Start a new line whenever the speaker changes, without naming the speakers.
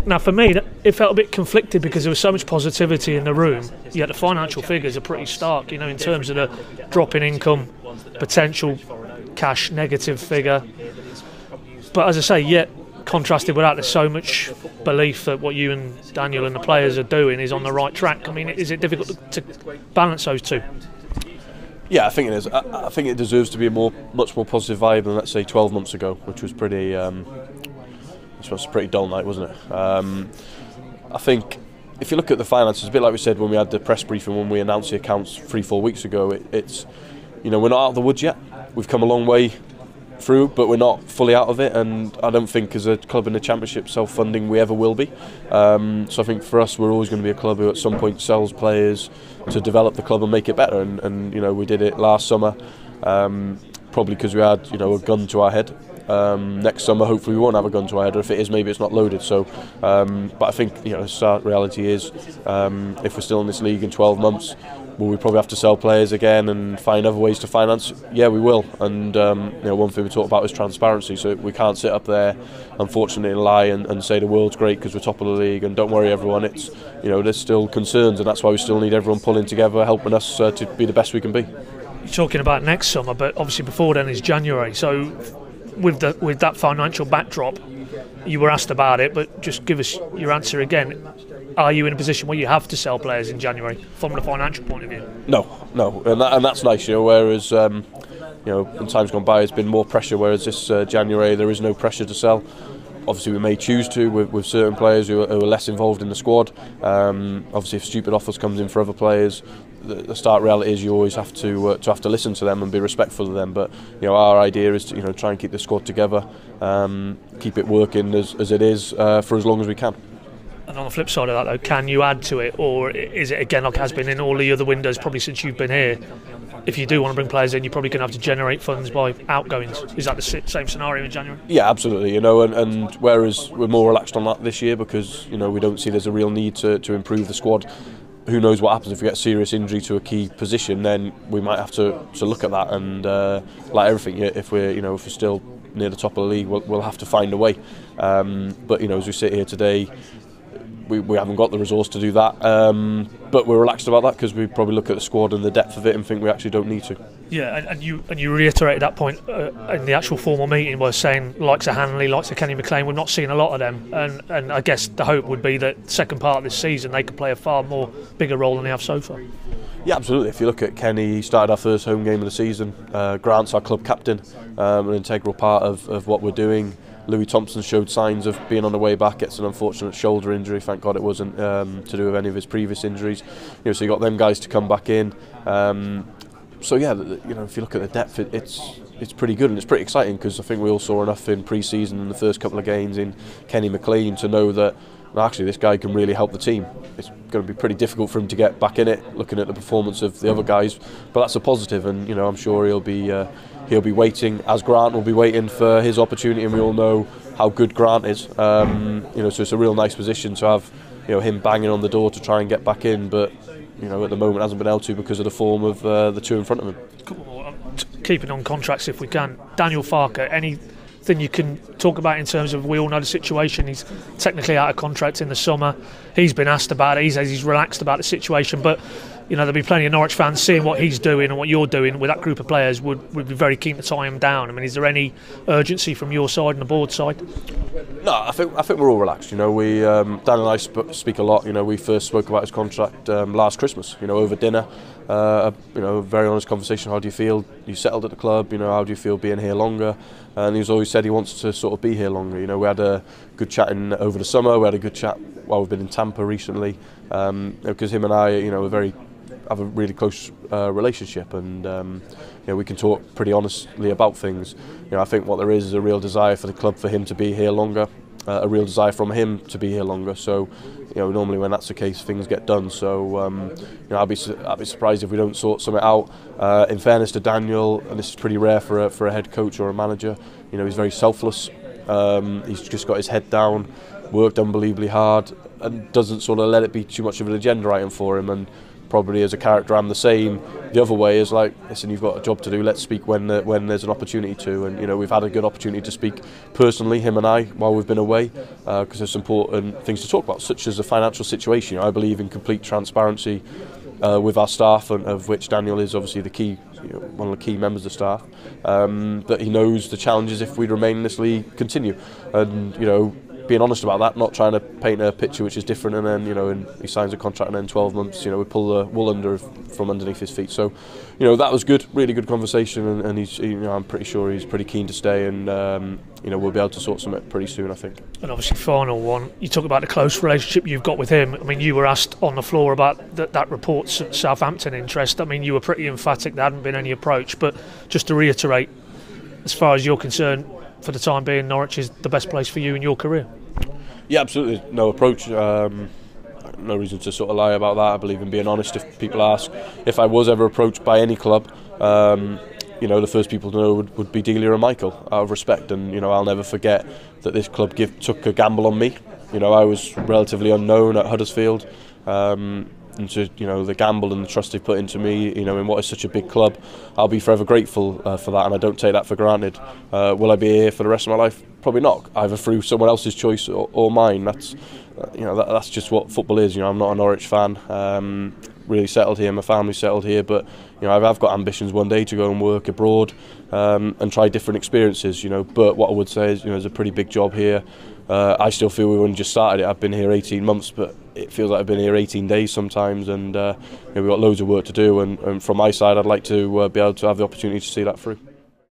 Now, for me, it felt a bit conflicted because there was so much positivity in the room, yet the financial figures are pretty stark, you know, in terms of the drop in income, potential cash negative figure. But as I say, yet contrasted with that, there's so much belief that what you and Daniel and the players are doing is on the right track. I mean, is it difficult to balance those two?
Yeah, I think it is. I think it deserves to be a much more positive vibe than, let's say, 12 months ago, which was pretty... it was a pretty dull night, wasn't it? I think if you look at the finances, a bit like we said when we had the press briefing when we announced the accounts 3-4 weeks ago, it's, you know, we're not out of the woods yet. We've come a long way through, but we're not fully out of it, and I don't think as a club in the Championship self-funding we ever will be. So I think for us we're always going to be a club who at some point sells players to develop the club and make it better, and you know, we did it last summer, probably because we had, you know, a gun to our head. Next summer hopefully we won't have a gun to our head, or if it is, maybe it's not loaded. So but I think, you know, the reality is, if we're still in this league in 12 months, will we probably have to sell players again and find other ways to finance? Yeah, we will. And you know, one thing we talk about is transparency, so we can't sit up there unfortunately and lie and say the world's great because we're top of the league, and don't worry everyone, it's, you know, there's still concerns, and that's why we still need everyone pulling together, helping us to be the best we can be.
You're talking about next summer, but obviously before then is January, so with that financial backdrop, you were asked about it, but just give us your answer again. Are you in a position where you have to sell players in January from the financial point of view?
No, and that's nice, you know. Whereas you know, in times gone by, it's been more pressure. Whereas this January, there is no pressure to sell. Obviously, we may choose to with certain players who are less involved in the squad. Obviously, if stupid offers comes in for other players, the start reality is you always have to listen to them and be respectful of them. But you know, our idea is to, you know, try and keep the squad together, keep it working as it is for as long as we can.
And on the flip side of that, though, can you add to it, or is it again like it has been in all the other windows probably since you've been here? If you do want to bring players in, you're probably going to have to generate funds by outgoings. Is that the same scenario in January?
Yeah, absolutely. You know, and whereas we're more relaxed on that this year because, you know, we don't see there's a real need to improve the squad. Who knows what happens if we get a serious injury to a key position? Then we might have to look at that, and like everything, if we're still near the top of the league, we'll have to find a way. But you know, as we sit here today, we haven't got the resource to do that, but we're relaxed about that because we probably look at the squad and the depth of it and think we actually don't need to.
Yeah, and you reiterated that point in the actual formal meeting by saying likes of Hanley, likes of Kenny McLean, we've not seen a lot of them, and I guess the hope would be that second part of this season they could play a far more bigger role than they have so far.
Yeah, absolutely. If you look at Kenny, he started our first home game of the season. Grant's our club captain, an integral part of what we're doing. Louis Thompson showed signs of being on the way back, gets an unfortunate shoulder injury, thank God it wasn't to do with any of his previous injuries. You know, so you got them guys to come back in. So yeah, you know, if you look at the depth, it's pretty good and it's pretty exciting because I think we all saw enough in pre-season in the first couple of games in Kenny McLean to know that actually this guy can really help the team. It's going to be pretty difficult for him to get back in it, looking at the performance of the other guys, but that's a positive, and you know, I'm sure he'll be waiting, as Grant will be waiting for his opportunity, and we all know how good Grant is. You know, so it's a real nice position to have, you know, him banging on the door to try and get back in, but you know, at the moment hasn't been able to because of the form of the two in front of him.
Couple more, keeping on contracts if we can. Daniel Farker, anything you can talk about in terms of, we all know the situation, he's technically out of contract in the summer, he's been asked about it, he says he's relaxed about the situation, but you know, there'll be plenty of Norwich fans seeing what he's doing and what you're doing with that group of players would be very keen to tie him down. I mean, is there any urgency from your side and the board side?
No, I think we're all relaxed. You know, we Dan and I speak a lot. You know, we first spoke about his contract last Christmas. You know, over dinner. You know, a very honest conversation. How do you feel? You settled at the club. You know, how do you feel being here longer? And he's always said he wants to sort of be here longer. You know, we had a good chat over the summer. We had a good chat while we've been in Tampa recently. Because him and I, you know, have a really close relationship, and you know, we can talk pretty honestly about things. You know, I think what there is a real desire for the club for him to be here longer, a real desire from him to be here longer. So, you know, normally when that's the case, things get done. So, you know, I'd be surprised if we don't sort something out. In fairness to Daniel, and this is pretty rare for a head coach or a manager, you know, he's very selfless. He's just got his head down, worked unbelievably hard, and doesn't sort of let it be too much of an agenda item for him. And probably as a character I'm the same. The other way is like, listen, you've got a job to do, let's speak when there's an opportunity to. And you know, we've had a good opportunity to speak personally, him and I, while we've been away, because there's important things to talk about, such as the financial situation. You know, I believe in complete transparency with our staff, and of which Daniel is obviously the key, one of the key members of the staff. That he knows the challenges if we remain in this league continue, and you know, being honest about that, not trying to paint a picture which is different, and then, you know, and he signs a contract and then 12 months, you know, we pull the wool from underneath his feet. So, you know, that was good, really good conversation, and he's, you know, I'm pretty sure he's pretty keen to stay, and you know, we'll be able to sort something pretty soon, I think.
And obviously, final one, you talk about the close relationship you've got with him. I mean, you were asked on the floor about that report's Southampton interest. I mean, you were pretty emphatic there hadn't been any approach, but just to reiterate, as far as you're concerned, for the time being, Norwich is the best place for you in your career.
Yeah, absolutely. No approach. No reason to sort of lie about that. I believe in being honest. If people ask if I was ever approached by any club, you know, the first people to know would be Delia and Michael, out of respect. And you know, I'll never forget that this club took a gamble on me. You know, I was relatively unknown at Huddersfield. And to, you know, the gamble and the trust they put into me, you know, in what is such a big club, I'll be forever grateful for that, and I don't take that for granted. Will I be here for the rest of my life? Probably not. Either through someone else's choice or mine. That's, you know, that's just what football is. You know, I'm not a Norwich fan. Really settled here, my family's settled here, but you know, I've got ambitions one day to go and work abroad and try different experiences. You know, but what I would say is, you know, there's a pretty big job here. I still feel we've only just started it. I've been here 18 months, but it feels like I've been here 18 days sometimes, and you know, we've got loads of work to do. And from my side, I'd like to be able to have the opportunity to see that through.